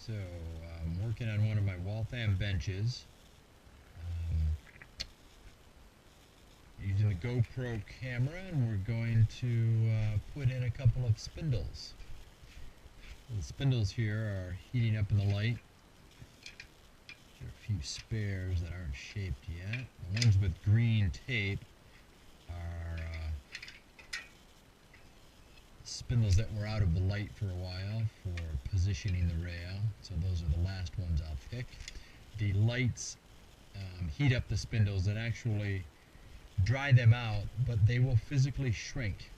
So, I'm working on one of my Waltham benches. Using the GoPro camera, and we're going to put in a couple of spindles. The spindles here are heating up in the light. There are a few spares that aren't shaped yet. The ones with green tape are spindles that were out of the light for a while for positioning the rail. So those are the last ones I'll pick. The lights heat up the spindles and actually dry them out, but they will physically shrink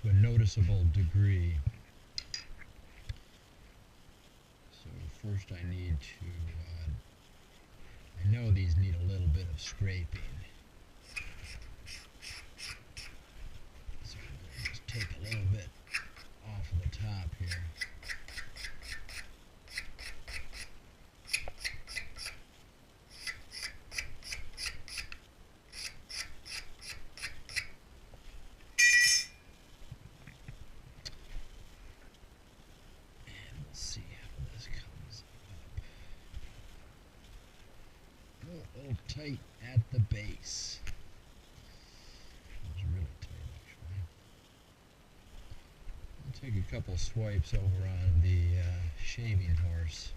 to a noticeable degree. So first I need to, I know these need a little bit of scraping. So I'm going to just take a little bit off of the top here. A little tight at the base. It was really tight, actually. I'll take a couple swipes over on the shaving horse.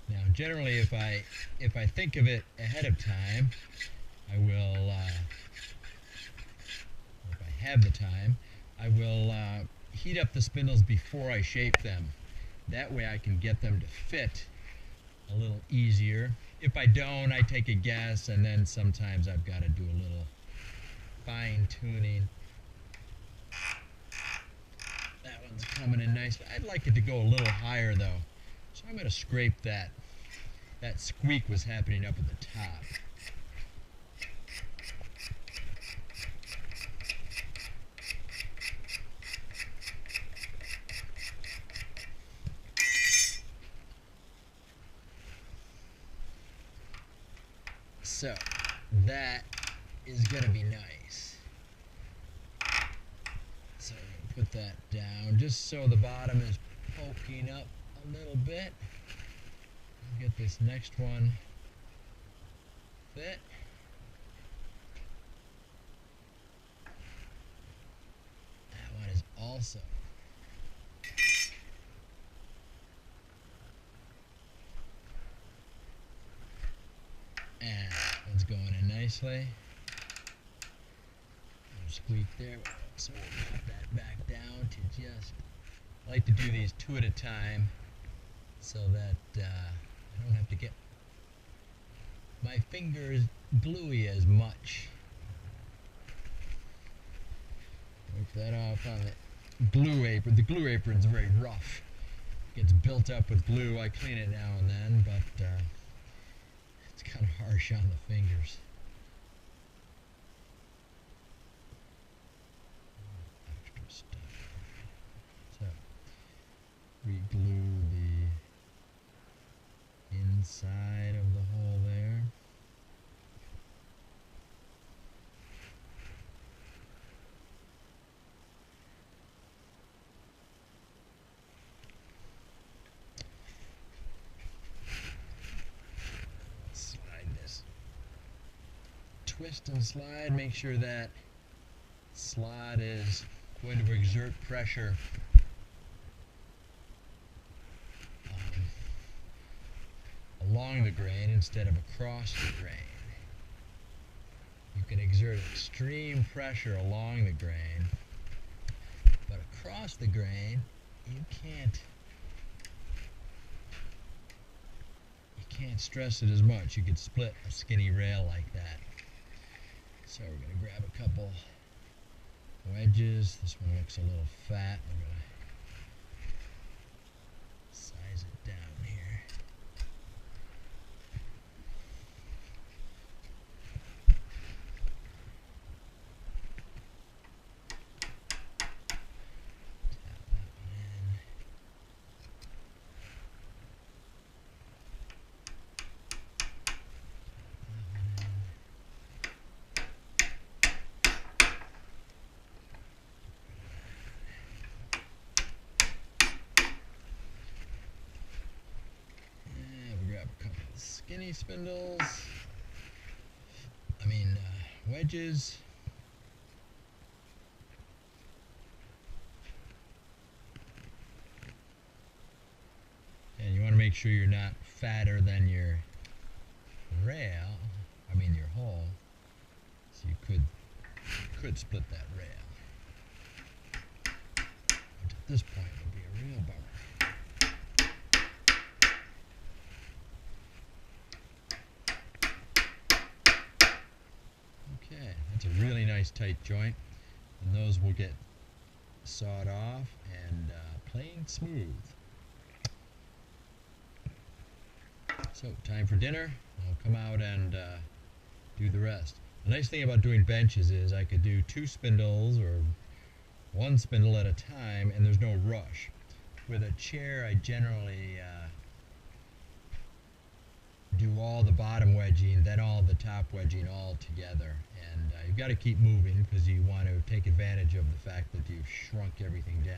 Now, generally, if I think of it ahead of time, I will. Have the time, I will heat up the spindles before I shape them. That way I can get them to fit a little easier. If I don't, I take a guess, and then sometimes I've got to do a little fine tuning. That one's coming in nice. I'd like it to go a little higher though, so I'm going to scrape that. That squeak was happening up at the top. So that is going to be nice. So put that down just so the bottom is poking up a little bit. Get this next one fit. That one is also. And it's going in nicely. Squeak there. So we'll put that back down to just. I like to do these two at a time so that I don't have to get my fingers gluey as much. Wipe that off on the glue apron. The glue apron is very rough. It gets built up with glue. I clean it now and then, but it's kind of harsh on the fingers. Extra stuff. So, re-glue the inside of the hole there. Twist and slide, make sure that slot is going to exert pressure along the grain instead of across the grain. You can exert extreme pressure along the grain, but across the grain you can't stress it as much. You could split a skinny rail like that. So we're going to grab a couple wedges. This one looks a little fat. We're going to size it down here. skinny spindles, wedges. And you want to make sure you're not fatter than your rail, your hull, so you could split that rail. Which at this point would be a real bummer. Okay, that's a really nice tight joint, and those will get sawed off and plain smooth. So, time for dinner. I'll come out and do the rest. The nice thing about doing benches is I could do 2 spindles or 1 spindle at a time, and there's no rush. With a chair, I generally do all the bottom wedging, then all the top wedging all together. And you've got to keep moving because you want to take advantage of the fact that you've shrunk everything down.